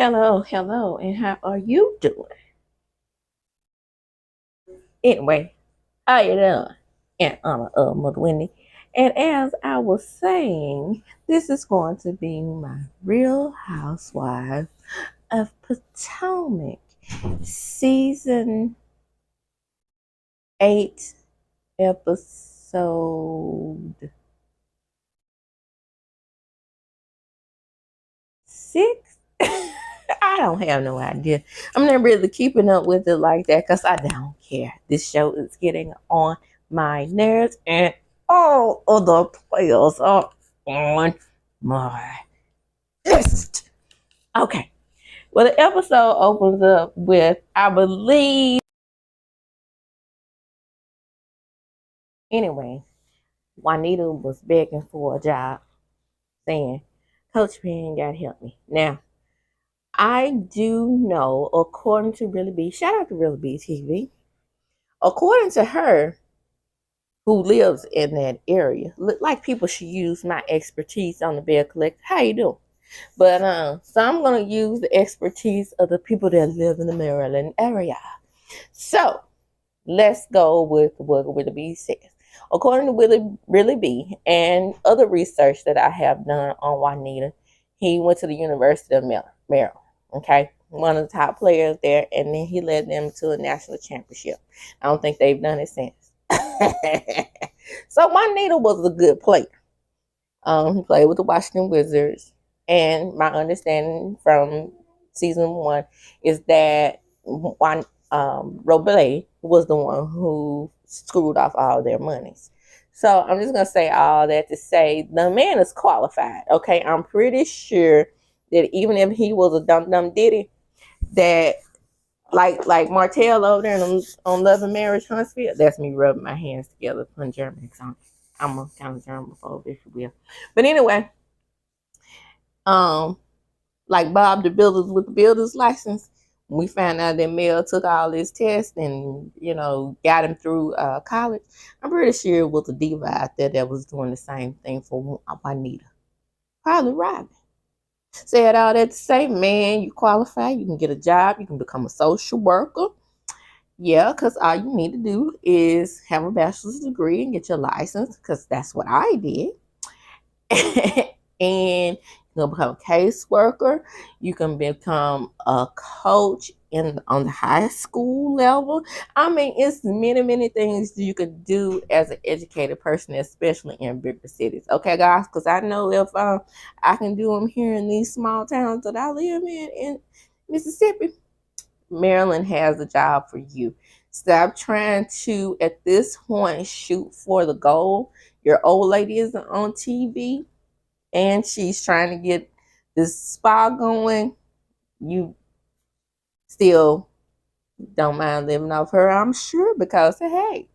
Hello, hello, and how are you doing? Anyway, how you doing? In honor of Mother Wendy. And as I was saying, this is going to be my Real Housewife of Potomac season 8, episode 6. I don't have no idea. I'm not really keeping up with it like that because I don't care. This show is getting on my nerves, and all of the players are on my list. Okay. Well, the episode opens up with, I believe, anyway, Juanita was begging for a job, saying, Coach Penn got to help me. Now, I do know, according to Really B, shout out to Really B TV, according to her, who lives in that area, look like people should use my expertise on the bill collector. How you doing? But so I'm gonna use the expertise of the people that live in the Maryland area. So let's go with what Willie B says. According to Willie B and other research that I have done on Juanita, he went to the University of Maryland. Okay, one of the top players there, and then he led them to a national championship. I don't think they've done it since. So Juanita was a good player. He played with the Washington Wizards, and my understanding from season 1 is that Rhop was the one who screwed off all their monies. So I'm just gonna say all that to say the man is qualified. Okay, I'm pretty sure that even if he was a dumb ditty, that like Martell over there on Love and Marriage Huntsville, that's me rubbing my hands together putting German on. I'm a kind of germaphobe, if you will. But anyway, um, like Bob the Builders with the builder's license, we found out that Mel took all his tests and got him through college. I'm pretty sure it was a diva out there that was doing the same thing for Juanita. Probably Robin. Said all that to say, man, you qualify, you can get a job, you can become a social worker. Yeah, because all you need to do is have a bachelor's degree and get your license, because that's what I did. And you can become a caseworker. You can become a coach on the high school level. I mean, it's many things you could do as an educated person, especially in bigger cities. Okay, guys, because I know if I can do them here in these small towns that I live in Mississippi, Maryland has a job for you. Stop trying to, at this point, shoot for the goal. Your old lady isn't on TV and she's trying to get this spa going. You still don't mind living off her, I'm sure, because hey,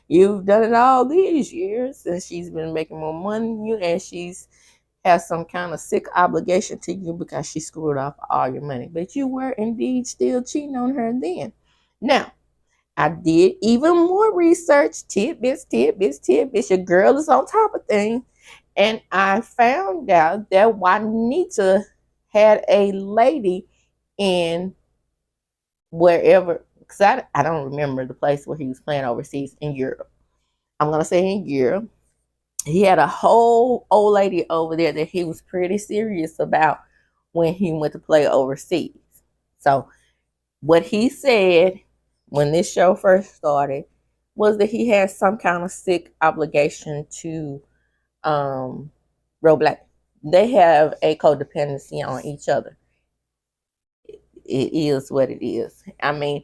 you've done it all these years and she's been making more money than you, and she's has some kind of sick obligation to you because she screwed off all your money. But you were indeed still cheating on her then. Now, I did even more research, tidbits. Your girl is on top of things. And I found out that Juanita had a lady in wherever, because I don't remember the place where he was playing overseas in Europe. I'm going to say in Europe. He had a whole old lady over there that he was pretty serious about when he went to play overseas. So what he said when this show first started was that he had some kind of sick obligation to Rhop. They have a codependency on each other. It is what it is. I mean,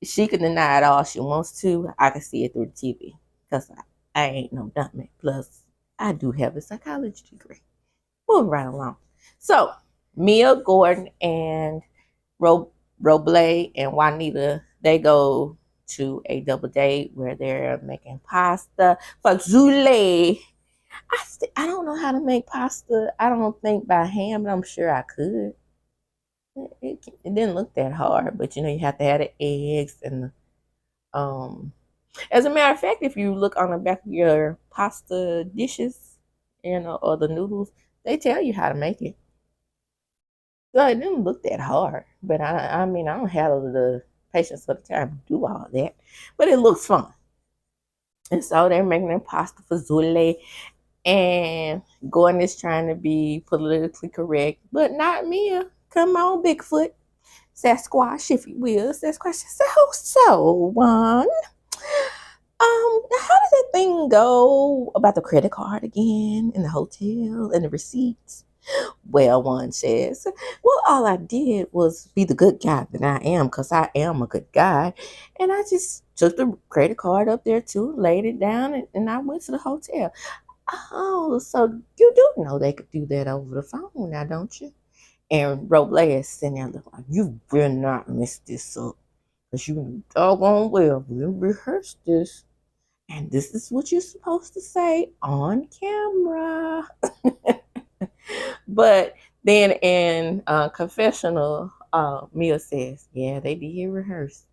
she can deny it all she wants to. I can see it through the TV because I ain't no dummy. Plus, I do have a psychology degree. Moving right along. So, Mia Gordon and Rhop and Juanita, they go to a double date where they're making pasta for Julie. I don't know how to make pasta. I don't think by hand, but I'm sure I could. It didn't look that hard, but you have to have the eggs and as a matter of fact, if you look on the back of your pasta dishes, or the noodles, they tell you how to make it. So it didn't look that hard. But I mean, I don't have the patience for the time to do all that. But it looks fun. And so they're making their pasta fazool, and Gordon is trying to be politically correct, but not Mia. Come on, Bigfoot. Sasquatch, if you will. Sasquatch says, so, Juan, how did that thing go about the credit card again in the hotel and the receipts? Well, one says, well, all I did was be the good guy that I am, because I am a good guy. And I just took the credit card up there too, laid it down, and I went to the hotel. Oh, so you do know they could do that over the phone now, don't you? And Robles is sitting there looking like, you will not mess this up. Because you doggone well, we rehearsed this. And this is what you're supposed to say on camera. But then in confessional, Mia says, yeah, they did rehearse.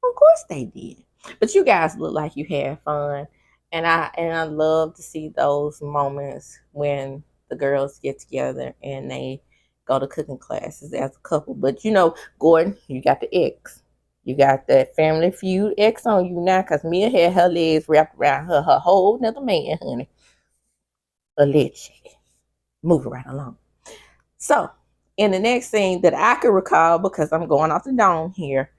Of course they did. But you guys look like you had fun. And I love to see those moments when the girls get together and they go to cooking classes as a couple. But you know, Gordon, you got the X. You got that Family Feud X on you now, because Mia had her legs wrapped around her whole nother man, honey. Allegedly. Moving right along. So, in the next scene that I can recall, because I'm going off the dome here,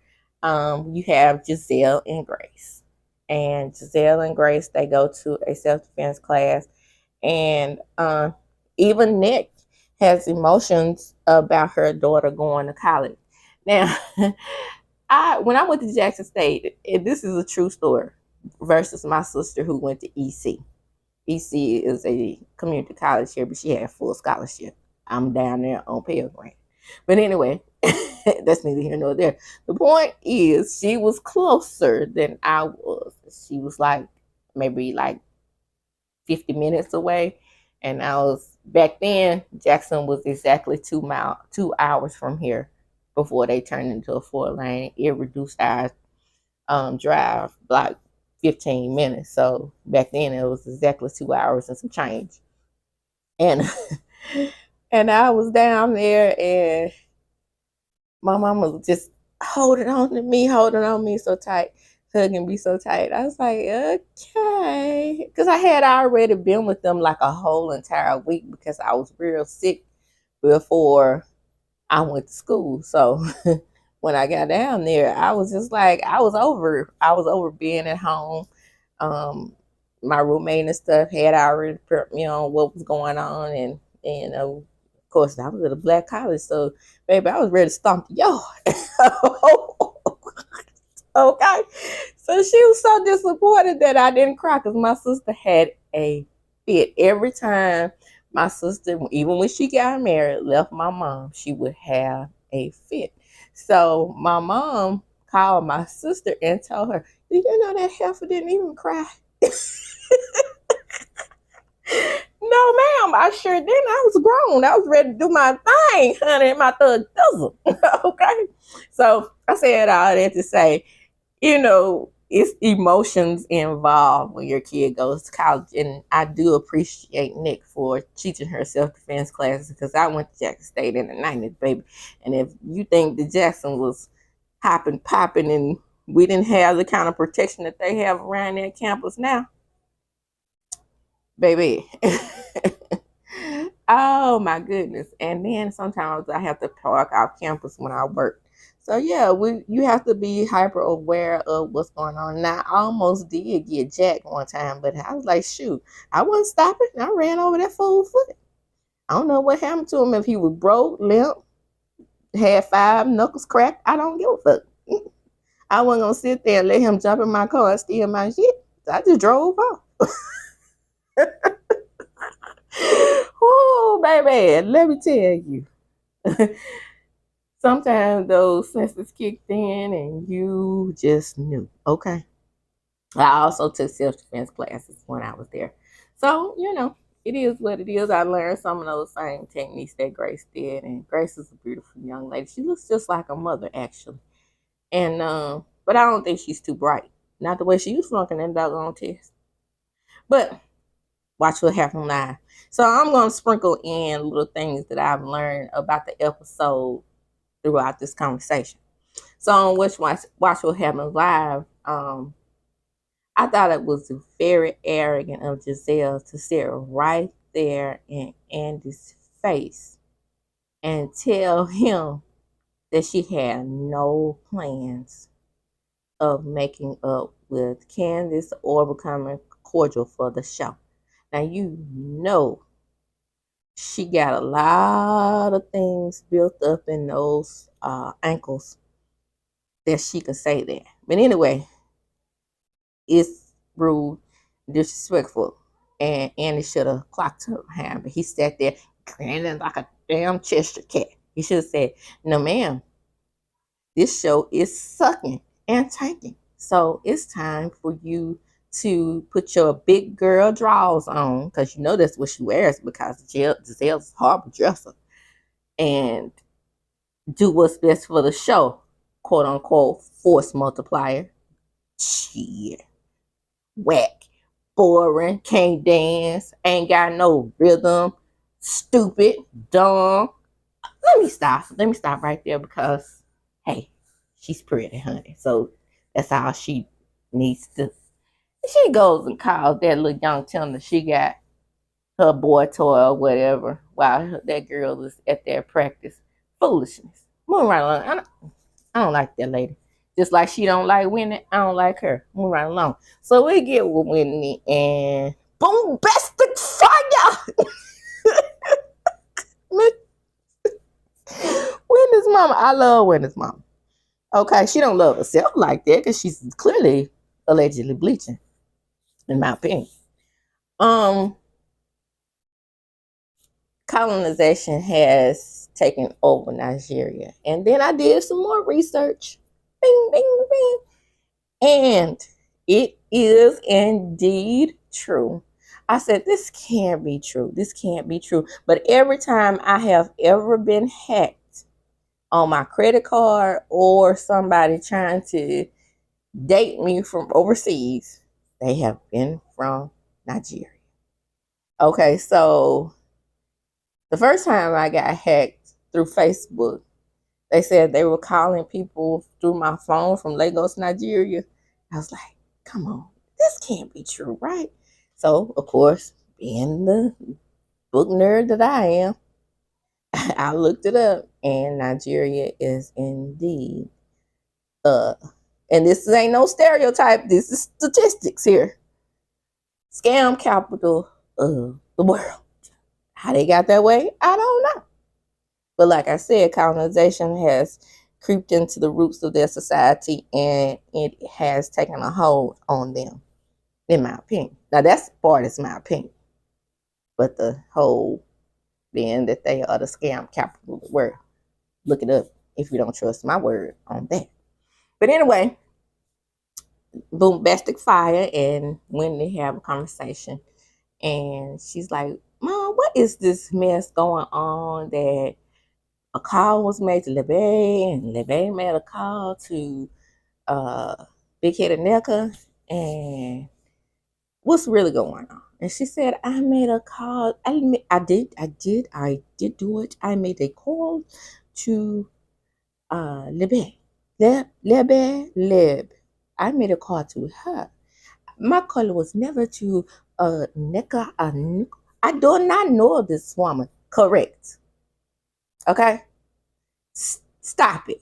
you have Giselle and Grace. And Giselle and Grace, they go to a self-defense class. And even Nick has emotions about her daughter going to college. Now, when I went to Jackson State, this is a true story, versus my sister who went to EC. EC is a community college here, but she had full scholarship. I'm down there on Pell Grant. But anyway, that's neither here nor there. The point is, she was closer than I was. She was like maybe like 50 minutes away. And I was back then, Jackson was exactly 2 hours from here before they turned into a 4 lane. It reduced our drive like 15 minutes. So back then it was exactly 2 hours and some change. And and I was down there, and my mama was just holding on me so tight, hugging me so tight. I was like, okay. Because I had already been with them like a whole entire week, because I was real sick before I went to school. So when I got down there, I was just like, I was over being at home. My roommate and stuff had already prepped me on what was going on, and of course I was at a black college, so baby, I was ready to stomp the yard. Okay, so she was so disappointed that I didn't cry, because my sister had a fit every time. My sister, even when she got married, left my mom, she would have a fit. So my mom called my sister and told her, "Do you know that heifer didn't even cry?" No, ma'am, I sure didn't. I was grown. I was ready to do my thing, honey, my thug thizzle. Okay. So I said all that to say, it's emotions involved when your kid goes to college. And I do appreciate Nick for teaching her self-defense classes, because I went to Jackson State in the 90s, baby. And if you think that Jackson was hopping, popping, and we didn't have the kind of protection that they have around their campus now, baby. Oh my goodness. And then sometimes I have to park off campus when I work. So yeah, you have to be hyper aware of what's going on. Now I almost did get jacked one time, but I was like, shoot, I wasn't stopping. I ran over that fool foot. I don't know what happened to him, if he was broke, limp, had 5 knuckles cracked. I don't give a fuck. I wasn't gonna sit there and let him jump in my car and steal my shit. So I just drove off. Oh, baby, let me tell you. Sometimes those senses kicked in and you just knew. Okay. I also took self-defense classes when I was there. So, it is what it is. I learned some of those same techniques that Grace did. And Grace is a beautiful young lady. She looks just like her mother, actually. And but I don't think she's too bright. Not the way she was flunking that doggone test. But Watch What Happens Live. So I'm going to sprinkle in little things that I've learned about the episode throughout this conversation. So on Watch What Happens Live, I thought it was very arrogant of Giselle to sit right there in Andy's face and tell him that she had no plans of making up with Candace or becoming cordial for the show. Now, you know, she got a lot of things built up in those ankles that she could say that. But anyway, it's rude, disrespectful, and Andy should have clocked her hand, but he sat there grinning like a damn Cheshire cat. He should have said, "No, ma'am, this show is sucking and tanking. So it's time for you to put your big girl drawers on, because you know that's what she wears because Giselle's a horrible dresser, and do what's best for the show, quote unquote, force multiplier. Shit. Whack. Boring. Can't dance. Ain't got no rhythm. Stupid. Dumb. Let me stop right there because, hey, she's pretty, honey. So that's all she needs to. She goes and calls that little young Tender she got her boy toy or whatever while that girl is at their practice. Foolishness. Moving right along. I don't like that lady. Just like she don't like Whitney, I don't like her. Move right along. So we get with Whitney and bombastic fire. Whitney's mama. I love Whitney's mama. Okay, she don't love herself like that because she's clearly allegedly bleaching, in my opinion. Colonization has taken over Nigeria. And then I did some more research. Bing, bing, bing. And it is indeed true. I said, this can't be true. This can't be true. But every time I have ever been hacked on my credit card or somebody trying to date me from overseas, they have been from Nigeria. Okay, so the first time I got hacked through Facebook, they said they were calling people through my phone from Lagos, Nigeria. I was like, come on, this can't be true, right? So, of course, being the book nerd that I am, I looked it up, and Nigeria is indeed, and this ain't no stereotype, this is statistics here, scam capital of the world. How they got that way, I don't know. But like I said, colonization has creeped into the roots of their society, and it has taken a hold on them, in my opinion. Now, that's part is my opinion. But the whole being that they are the scam capital of the world. Look it up if you don't trust my word on that. But anyway, bombastic fire, and when they have a conversation, and she's like, Mom, what is this mess going on that a call was made to LeBay, and LeBay made a call to Big Headed Necka, and what's really going on? And she said, I made a call. I did do it. I made a call to LeBay. Leb. I made a call to her. My call was never to Necka. I do not know this woman. Correct. Okay? Stop it.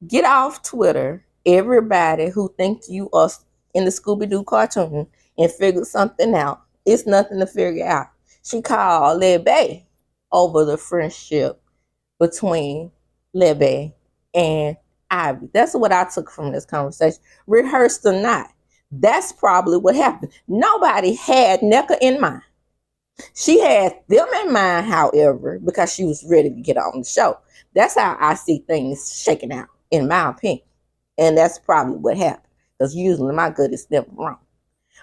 Get off Twitter, everybody who thinks you are in the Scooby-Doo cartoon, and figure something out. It's nothing to figure out. She called Lebe over the friendship between Lebe and Ivy. That's what I took from this conversation. Rehearsed or not, that's probably what happened. Nobody had NECA in mind. She had them in mind, however, because she was ready to get on the show. That's how I see things shaking out, in my opinion. And that's probably what happened. Because usually my gut is never wrong.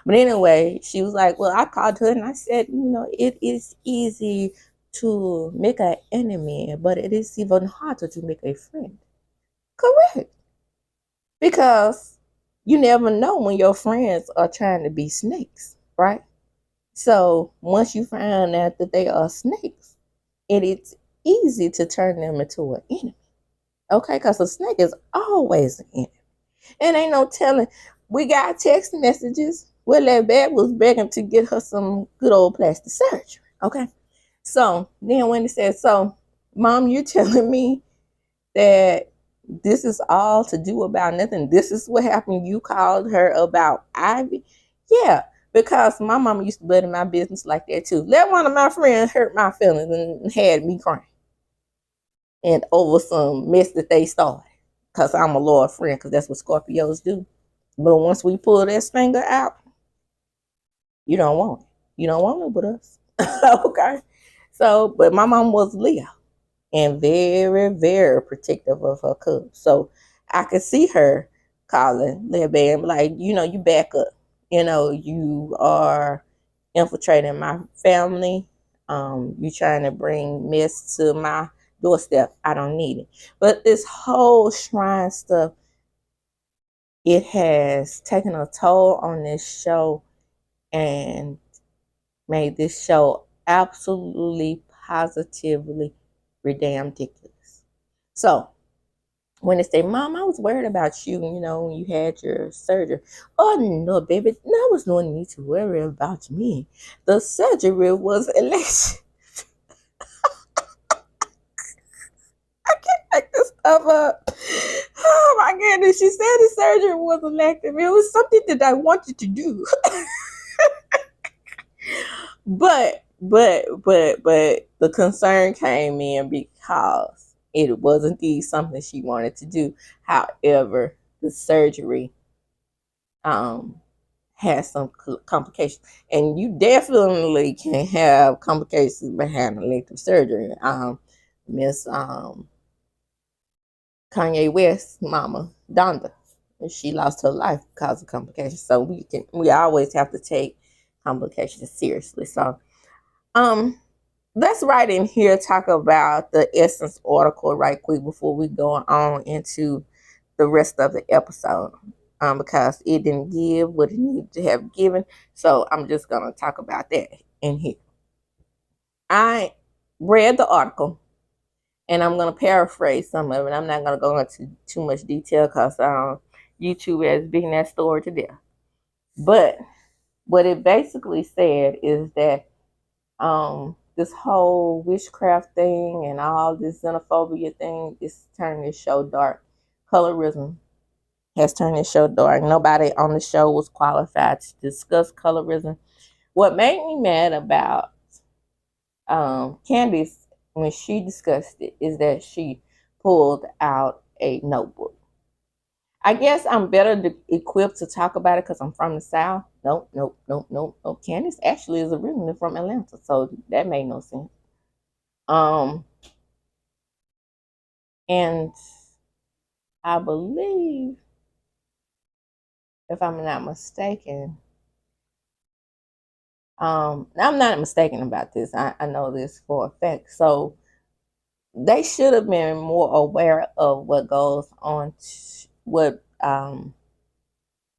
But anyway, she was like, well, I called her and I said, it is easy to make an enemy, but it is even harder to make a friend. Correct. Because you never know when your friends are trying to be snakes, right? So once you find out that they are snakes, it is easy to turn them into an enemy. Okay, because a snake is always an enemy. And ain't no telling. We got text messages where that bad was begging to get her some good old plastic surgery. Okay. So then when it said, so mom, you're telling me that this is all to do about nothing. This is what happened. You called her about Ivy. Yeah, because my mama used to butt in my business like that too. Let one of my friends hurt my feelings and had me crying. And over some mess that they started. Because I'm a loyal friend, because that's what Scorpios do. But once we pull that finger out, you don't want it. You don't want it with us. Okay. So, but my mom was Leo and very, very protective of her cubs. So I could see her calling Lil Baby like, you back up. You are infiltrating my family. You trying to bring mess to my doorstep. I don't need it. But this whole shrine stuff, it has taken a toll on this show and made this show absolutely positively ridiculous. So when they say, Mom, I was worried about you, when you had your surgery. Oh no, baby, there was no need to worry about me. The surgery was election. I can't make this stuff up. Oh my goodness. She said the surgery was elective. It was something that I wanted to do. But the concern came in because it was indeed something she wanted to do. However, the surgery has some complications, and you definitely can have complications behind elective surgery. Miss Kanye West's mama, Donda, she lost her life because of complications. So we always have to take complications seriously. So let's right in here talk about the Essence article right quick before we go on into the rest of the episode. Because it didn't give what it needed to have given. So I'm just gonna talk about that in here. I read the article and I'm gonna paraphrase some of it. I'm not gonna go into too much detail because YouTube has beaten that story to death. But what it basically said is that this whole witchcraft thing and all this xenophobia thing is turning this show dark. Colorism has turned this show dark. Nobody on the show was qualified to discuss colorism. What made me mad about Candice when she discussed it is that she pulled out a notebook. I guess I'm better equipped to talk about it because I'm from the South. Nope. Candice actually is originally from Atlanta, so that made no sense. And I believe, if I'm not mistaken, I'm not mistaken about this. I know this for a fact. So they should have been more aware of what goes on, what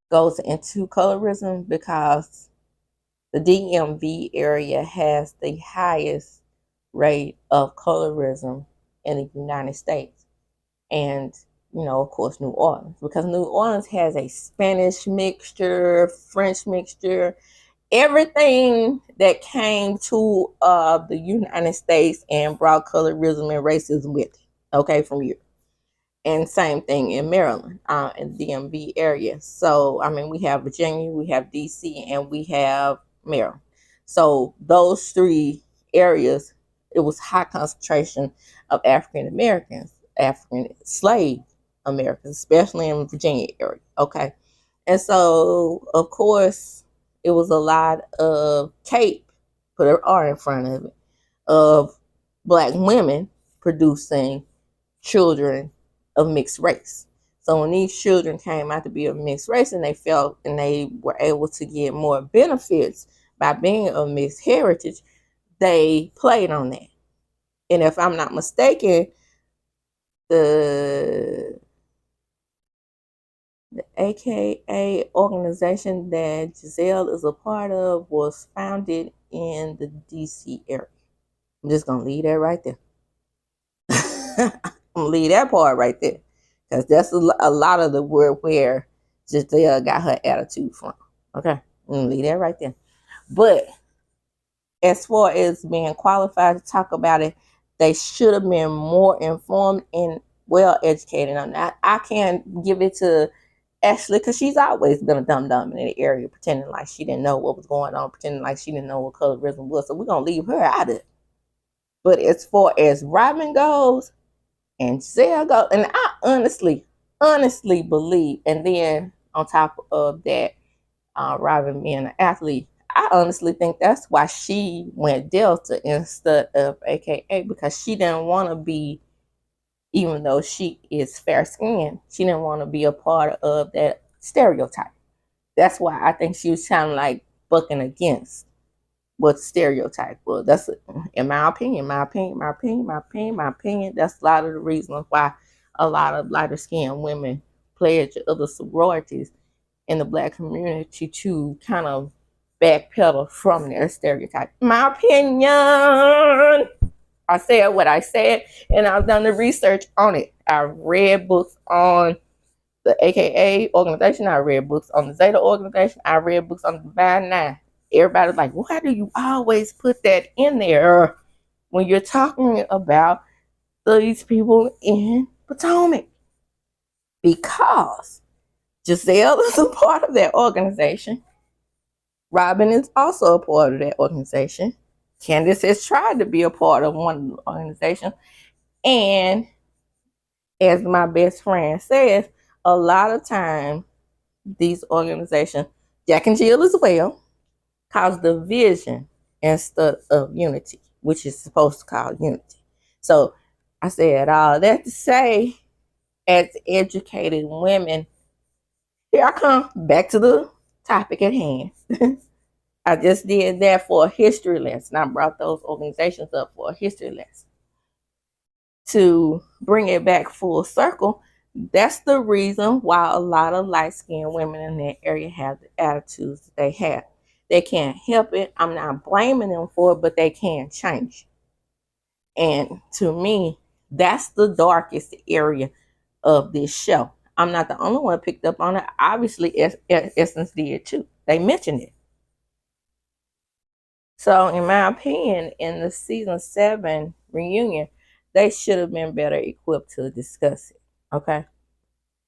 goes into colorism, because the DMV area has the highest rate of colorism in the United States. And, of course, New Orleans, because New Orleans has a Spanish mixture, French mixture, everything that came to the United States and brought colorism and racism with it, okay, from Europe. And same thing in Maryland, in the DMV area. So, we have Virginia, we have DC, and we have Maryland. So those three areas, it was high concentration of African Americans, African slave Americans, especially in the Virginia area. Okay. And so, of course, it was a lot of tape, put an R in front of it, of black women producing children of mixed race. So when these children came out to be of mixed race and they felt and they were able to get more benefits by being of mixed heritage, they played on that. And if I'm not mistaken, the The AKA organization that Giselle is a part of was founded in the DC area. I'm just gonna leave that right there. I'm gonna leave that part right there, because that's a lot of the word where Giselle got her attitude from. Okay, I'm gonna leave that right there. But as far as being qualified to talk about it, they should have been more informed and well educated on that. I can't give it to Ashley, because she's always been a dumb in the area, pretending like she didn't know what was going on, pretending like she didn't know what colorism was. So we're gonna leave her out of it. But as far as Robin goes and Sarah goes, and I honestly believe, and then on top of that, Robin being an athlete, I honestly think that's why she went Delta instead of AKA, because she didn't want to be, even though she is fair skinned, she didn't want to be a part of that stereotype. That's why I think she was kind of like bucking against what stereotype was. That's, in my opinion, that's a lot of the reasons why a lot of lighter skinned women pledge other sororities in the Black community to kind of backpedal from their stereotype. My opinion. I said what I said, and I've done the research on it. I read books on the AKA organization. I read books on the Zeta organization. I read books on the Divine Nine. Everybody's like, why do you always put that in there when you're talking about these people in Potomac? Because Giselle is a part of that organization. Robin is also a part of that organization. Candace has tried to be a part of one of the organizations. And as my best friend says, a lot of times these organizations, Jack and Jill as well, cause division instead of unity, which is supposed to cause unity. So I said all that to say, as educated women, here I come back to the topic at hand. I just did that for a history lesson. I brought those organizations up for a history lesson. To bring it back full circle, that's the reason why a lot of light-skinned women in that area have the attitudes they have. They can't help it. I'm not blaming them for it, but they can change. And to me, that's the darkest area of this show. I'm not the only one picked up on it. Obviously, Essence did too. They mentioned it. So, in my opinion, in the season 7 reunion, they should have been better equipped to discuss it. Okay.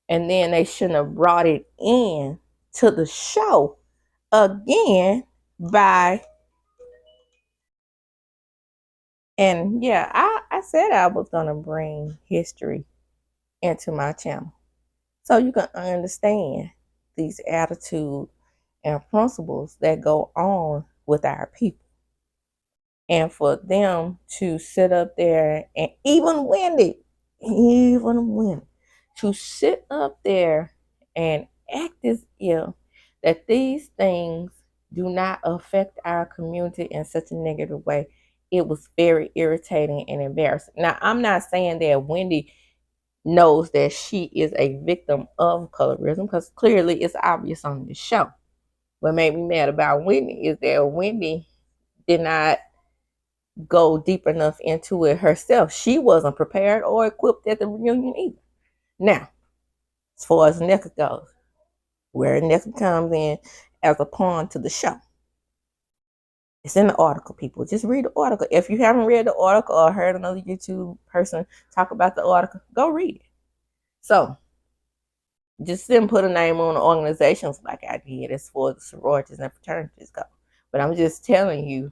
And then they shouldn't have brought it in to the show again by, and yeah, I said I was gonna bring history into my channel, so you can understand these attitudes and principles that go on with our people. And for them to sit up there, and even Wendy, to sit up there and act as if that these things do not affect our community in such a negative way, it was very irritating and embarrassing. Now, I'm not saying that Wendy knows that she is a victim of colorism, because clearly it's obvious on the show. What made me mad about Wendy is that Wendy did not go deep enough into it herself. She wasn't prepared or equipped at the reunion either. Now, as far as NECA goes, where NECA comes in as a pawn to the show, it's in the article, people. Just read the article. If you haven't read the article or heard another YouTube person talk about the article, go read it. So, just didn't put a name on the organizations like I did as far as the sororities and fraternities go. But I'm just telling you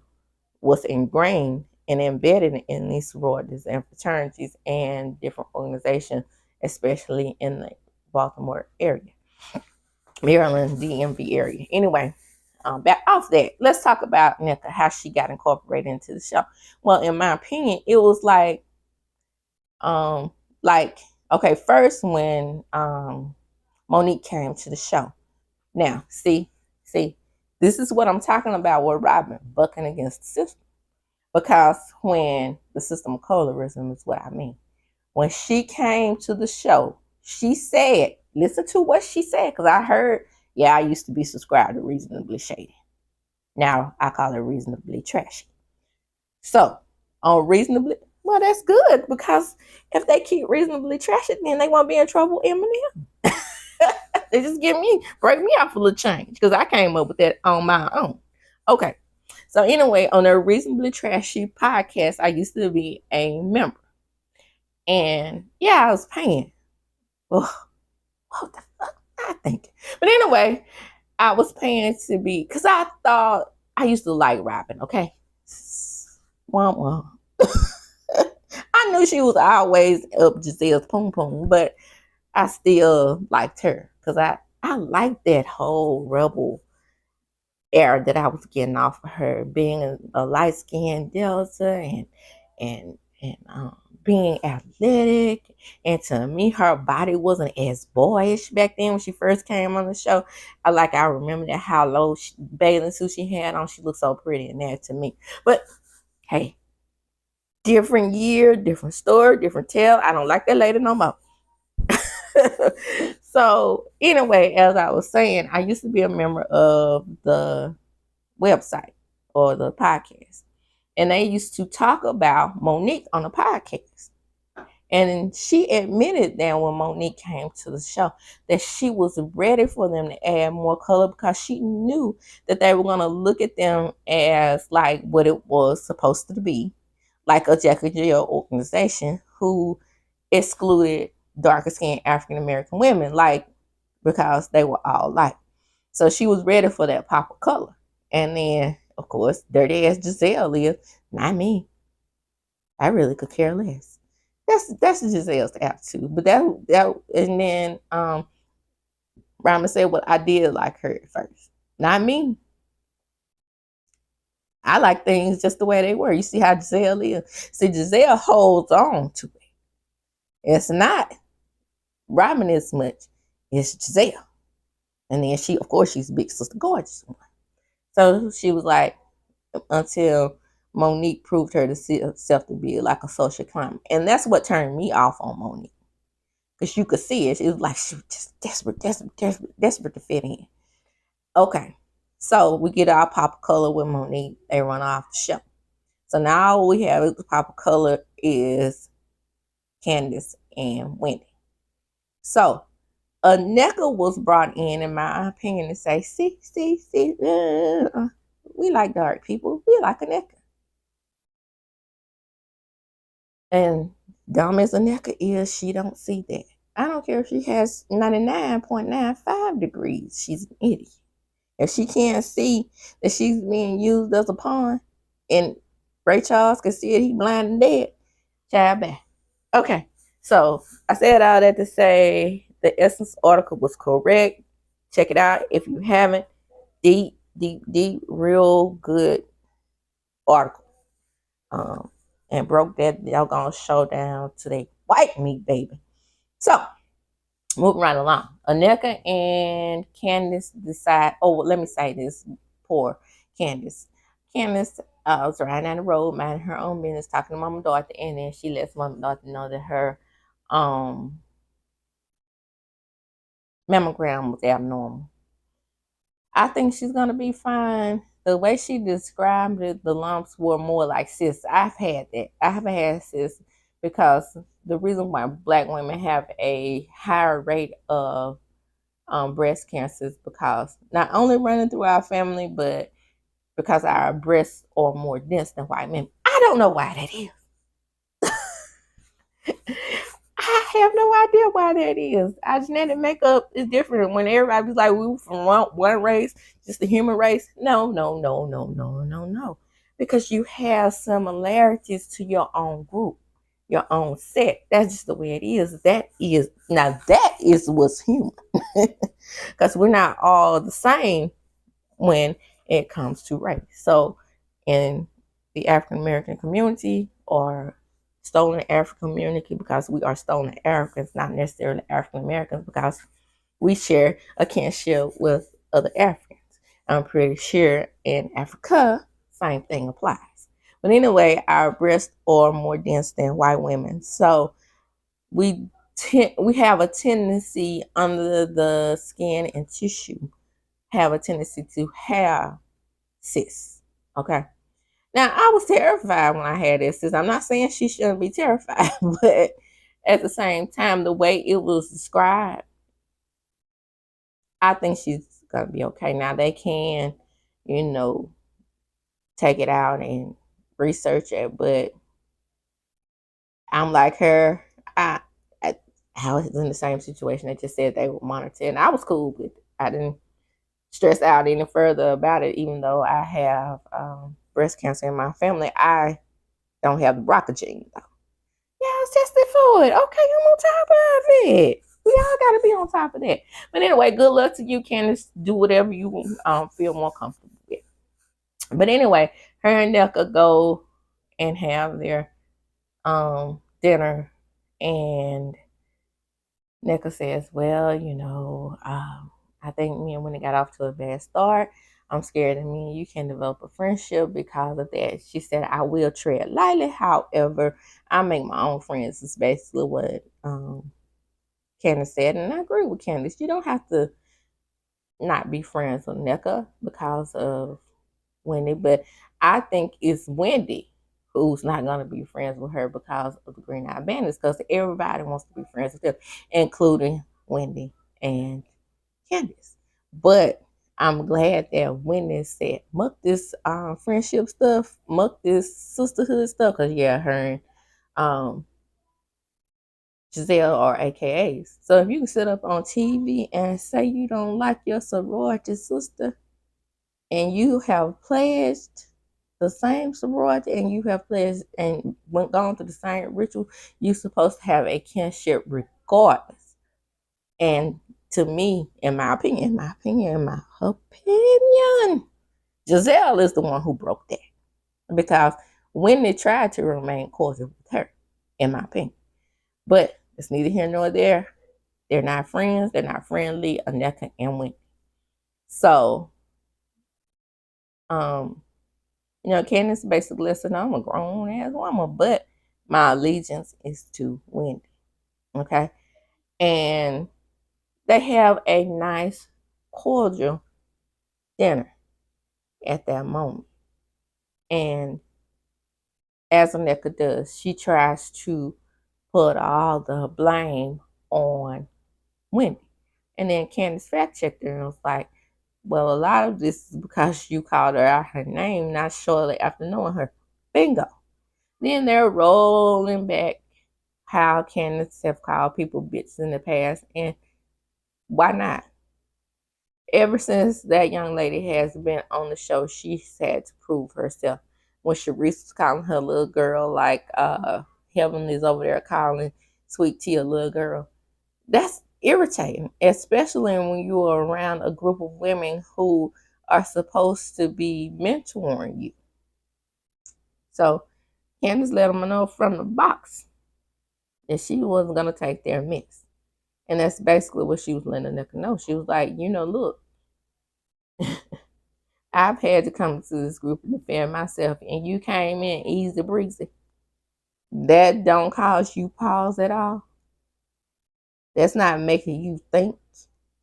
what's ingrained and embedded in these sororities and fraternities and different organizations, especially in the Baltimore area, Maryland, DMV area. Anyway, back off that, let's talk about NECA, how she got incorporated into the show. Well, in my opinion, it was okay, first when Monique came to the show. Now, see, this is what I'm talking about with Robin bucking against the system. Because when the system of colorism is what I mean. When she came to the show, she said, listen to what she said, because I heard, yeah, I used to be subscribed to Reasonably Shady. Now I call it Reasonably Trashy. So on Reasonably, well, that's good, because if they keep Reasonably Trashy, then they won't be in trouble, Eminem. They just break me off a little change, because I came up with that on my own. Okay. So anyway, on a Reasonably Trashy podcast, I used to be a member. And yeah, I was paying. Well, what the fuck I think? But anyway, I was paying to be, because I thought I used to like rapping, okay? Womp womp. I knew she was always up Giselle's poom poom, but I still liked her, because I liked that whole rebel era that I was getting off of her, being a light skinned Delta and being athletic. And to me, her body wasn't as boyish back then when she first came on the show. I remember that how low bathing suit she had on. She looked so pretty in that to me. But hey, different year, different story, different tale. I don't like that lady no more. So anyway, as I was saying, I used to be a member of the website or the podcast, and they used to talk about Monique on the podcast. And she admitted that when Monique came to the show, that she was ready for them to add more color, because she knew that they were going to look at them as like what it was supposed to be, like a Jack and Jill organization who excluded darker skinned African American women, like, because they were all light. So she was ready for that pop of color. And then, of course, dirty ass Giselle is, not me. I really could care less. That's Giselle's attitude. But that and then Rhonda said, well, I did like her at first. Not me. I like things just the way they were. You see how Giselle is. See, Giselle holds on to it. It's not Robin as much. It's Giselle. And then she, of course, she's Big Sister Gorgeous one. So she was like, until Monique proved herself to be like a social climber. And that's what turned me off on Monique. Because you could see it. It was like she was just desperate to fit in. Okay. So we get our pop of color with Monique. They run off the show. So now all we have is the pop of color is Candace and Wendy. So a NECA was brought in my opinion, to say, see, we like dark people. We like a NECA. And dumb as a NECA is, she don't see that. I don't care if she has 99.95 degrees. She's an idiot. If she can't see that she's being used as a pawn, and Ray Charles can see it, he blind and dead, child back. Okay, so I said all that to say the Essence article was correct. Check it out if you haven't. Deep, real good article. And broke that doggone show down to the white meat, baby. So, moving right along. Aneka and Candace decide, let me say this, poor Candace. Candace was riding down the road, minding her own business, talking to Mama Dorothy, and then she lets Mama Dorothy know that her mammogram was abnormal. I think she's going to be fine. The way she described it, the lumps were more like cysts. I've had that. I haven't had cysts, because the reason why Black women have a higher rate of breast cancer is because not only running through our family, but because our breasts are more dense than white men. I don't know why that is. I have no idea why that is. Our genetic makeup is different. When everybody's like, we were from one race, just the human race. No. Because you have similarities to your own group, your own set. That's just the way it is. That is what's human. Because we're not all the same when it comes to race. So in the African American community, or stolen African community, because we are stolen Africans, not necessarily African Americans, because we share a kinship with other Africans. I'm pretty sure in Africa, same thing applies. But anyway, our breasts are more dense than white women. So we we have a tendency under the skin and tissue have a tendency to have cysts. Okay. Now I was terrified when I had this cyst. I'm not saying she shouldn't be terrified, but at the same time, the way it was described, I think she's gonna be okay. Now they can, you know, take it out and research it, but I'm like her. I, I was in the same situation. They just said they would monitor, and I was cool with it. I didn't stress out any further about it, even though I have breast cancer in my family. I don't have the BRCA gene though. Yeah, I was tested for it. Okay, I'm on top of it. We all gotta be on top of that. But anyway, good luck to you, Candace. Do whatever you feel more comfortable with. But anyway, her and Nelka go and have their dinner, and Nika says, well, I think me and Winnie got off to a bad start. I'm scared that me and you can develop a friendship because of that. She said, I will tread lightly. However, I make my own friends. Is basically what Candace said. And I agree with Candace. You don't have to not be friends with Nika because of Wendy, but I think it's Wendy who's not going to be friends with her because of the Green Eye Bandits, because everybody wants to be friends with them, including Wendy and Candace. But I'm glad that Wendy said, muck this friendship stuff, muck this sisterhood stuff, because yeah, her and Giselle are AKAs. So if you can sit up on TV and say you don't like your sorority sister, and you have pledged the same sorority, and you have pledged and gone through the same ritual, you're supposed to have a kinship regardless. And to me, in my opinion, Giselle is the one who broke that, because when they tried to remain cordial with her, in my opinion. But it's neither here nor there. They're not friends. They're not friendly. Aneka and Wendy. So, Candace basically said, I'm a grown ass woman, but my allegiance is to Wendy. Okay. And they have a nice, cordial dinner at that moment. And as Aneka does, she tries to put all the blame on Wendy. And then Candace fact checked her and was like, well, a lot of this is because you called her out her name not shortly after knowing her. Bingo. Then they're rolling back how Candace have called people bitches in the past, and why not? Ever since that young lady has been on the show, she's had to prove herself. When Sharice was calling her little girl, like Heaven is over there calling Sweet Tea a little girl, that's irritating, especially when you are around a group of women who are supposed to be mentoring you. So Candace let them know from the box that she wasn't going to take their mess. And that's basically what she was letting Nika know. She was like, look, I've had to come to this group and defend myself, and you came in easy breezy. That don't cause you pause at all. That's not making you think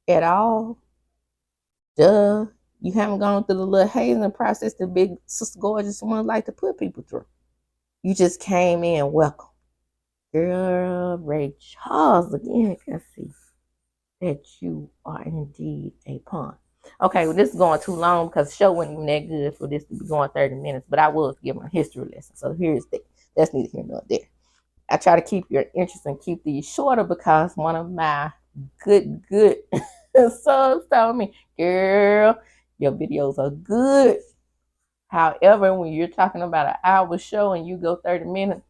at all. Duh. You haven't gone through the little hazing process the big sister gorgeous one like to put people through. You just came in welcome. Girl, Ray Charles again can see that you are indeed a pawn. Okay, well, this is going too long because the show wasn't even that good for this to be going 30 minutes, but I was giving a history lesson. So here's that. That's neither here nor there. I try to keep your interest and keep these shorter because one of my good subs told me, girl, your videos are good. However, when you're talking about an hour show and you go 30 minutes,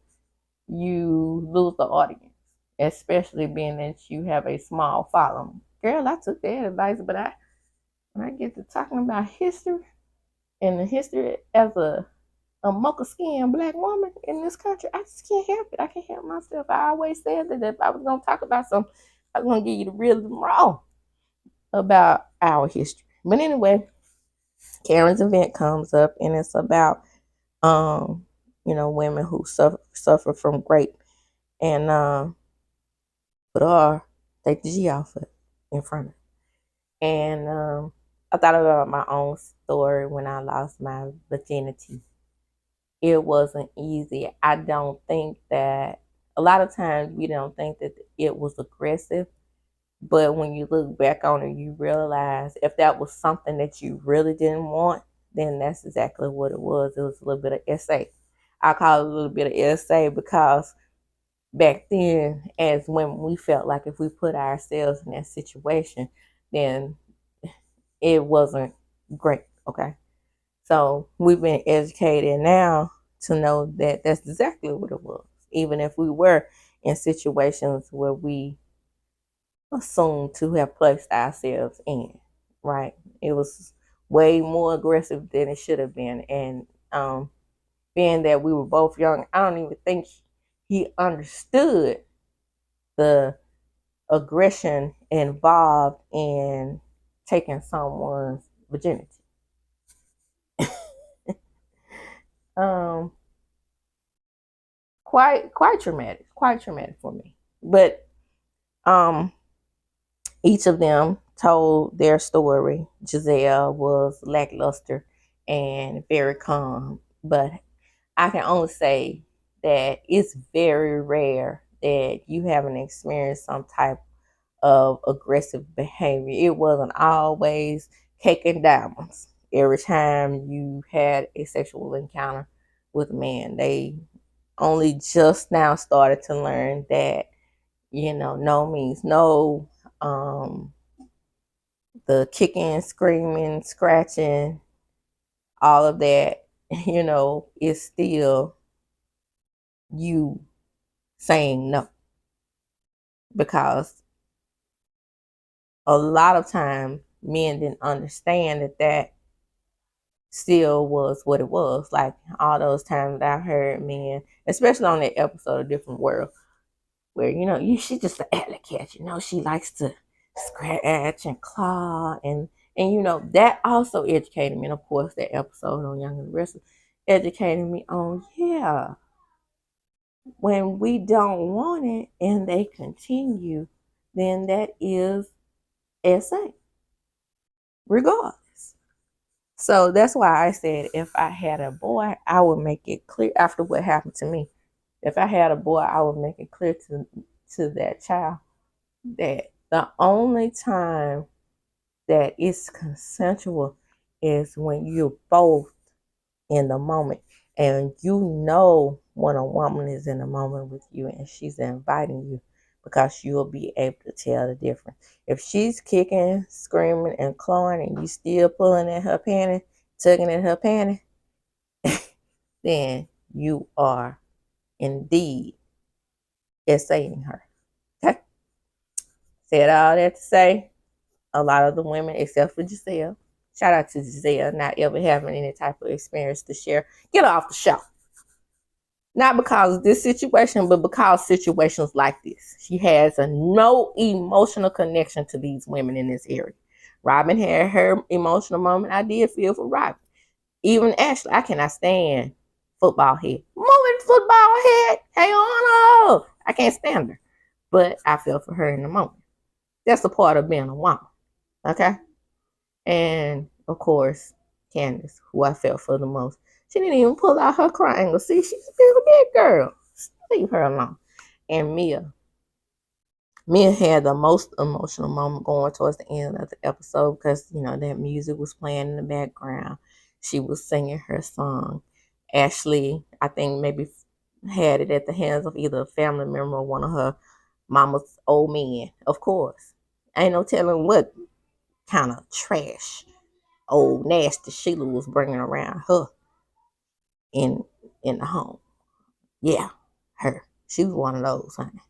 you lose the audience, especially being that you have a small following. Girl, I took that advice, but when I get to talking about history and the history as a mocha skinned black woman in this country, I just can't help it. I can't help myself. I always said that if I was going to talk about something, I was going to give you the real and raw about our history. But anyway, Karen's event comes up, and it's about women who suffer from rape. And or take the G off it in front of it. And I thought about my own story when I lost my virginity. It wasn't easy. I don't think that a lot of times we don't think that it was aggressive, but when you look back on it, you realize if that was something that you really didn't want, then that's exactly what it was. It was a little bit of essay. I call it a little bit of essay because back then, as women, we felt like if we put ourselves in that situation, then it wasn't great. Okay. So we've been educated now to know that that's exactly what it was. Even if we were in situations where we assumed to have placed ourselves in, right? It was way more aggressive than it should have been. And being that we were both young, I don't even think he understood the aggression involved in taking someone's virginity. um, quite traumatic for me. But um, each of them told their story. Giselle was lackluster and very calm, but I can only say that it's very rare that you haven't experienced some type of aggressive behavior. It wasn't always cake and diamonds. Every time you had a sexual encounter with a man, they only just now started to learn that, no means no. Um, the kicking, screaming, scratching, all of that, is still you saying no. Because a lot of time men didn't understand that still was what it was. Like all those times that I heard men, especially on that episode of Different World, where she just an alley cat. She likes to scratch and claw, and that also educated me. And of course, that episode on Young and the Restless educated me on, yeah, when we don't want it and they continue, then that is SA, regardless. So that's why I said if I had a boy, I would make it clear after what happened to me. If I had a boy, I would make it clear to that child that the only time that it's consensual is when you're both in the moment, and when a woman is in the moment with you and she's inviting you, because you'll be able to tell the difference. If she's kicking, screaming, and clawing and you still pulling at her panty, tugging at her panty, then you are indeed essaying her. Okay? Said all that to say, a lot of the women, except for Giselle, shout out to Giselle, not ever having any type of experience to share, get off the show. Not because of this situation, but because situations like this. She has no emotional connection to these women in this area. Robin had her emotional moment. I did feel for Robin. Even Ashley, I cannot stand football head. Moving football head. Hey, on up. I can't stand her. But I feel for her in the moment. That's a part of being a woman. Okay? And, of course, Candace, who I felt for the most. She didn't even pull out her triangle. See, she's a big girl. Leave her alone. And Mia. Mia had the most emotional moment going towards the end of the episode because, that music was playing in the background. She was singing her song. Ashley, I think, maybe had it at the hands of either a family member or one of her mama's old men. Of course. Ain't no telling what kind of trash old nasty Sheila was bringing around her in the home. Yeah, her. She was one of those, honey.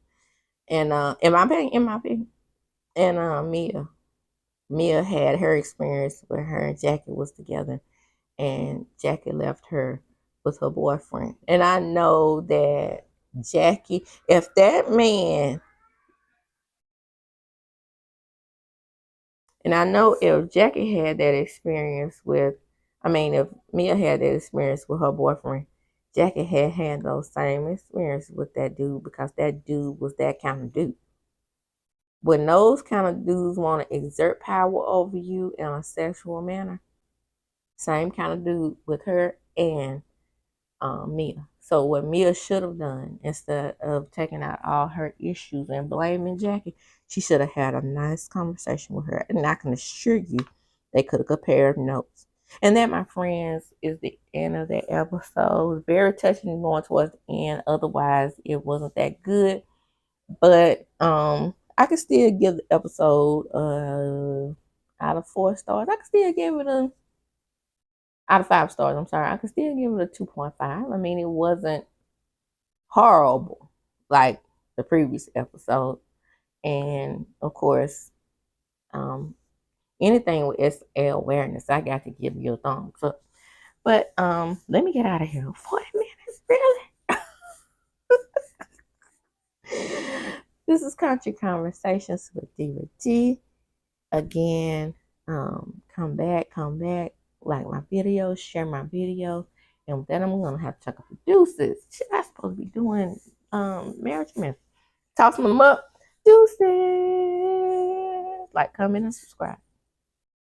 And in my opinion, and Mia had her experience where her and Jackie was together, and Jackie left her with her boyfriend. And I know that Jackie, if that man, and I know if Jackie had that experience if Mia had that experience with her boyfriend, Jackie had those same experiences with that dude because that dude was that kind of dude. when those kind of dudes want to exert power over you in a sexual manner, same kind of dude with her and Mia. So what Mia should have done, instead of taking out all her issues and blaming Jackie, she should have had a nice conversation with her. And I can assure you, they could have compared notes. And that, my friends, is the end of that episode. Very touching going towards the end. Otherwise, it wasn't that good. But I could still give the episode out of 4 stars. I could still give it a out of 5 stars. I'm sorry. I could still give it a 2.5. I mean, it wasn't horrible like the previous episode. And of course, anything with SL awareness, I got to give you a thumbs up. But let me get out of here. 40 minutes, really? This is Country Conversations with Diva G. Again, come back, like my videos, share my video. And with that, I'm gonna have to check out the deuces. Shit, I supposed to be doing marriage men. Toss them up. Deuces. Like, comment, and subscribe.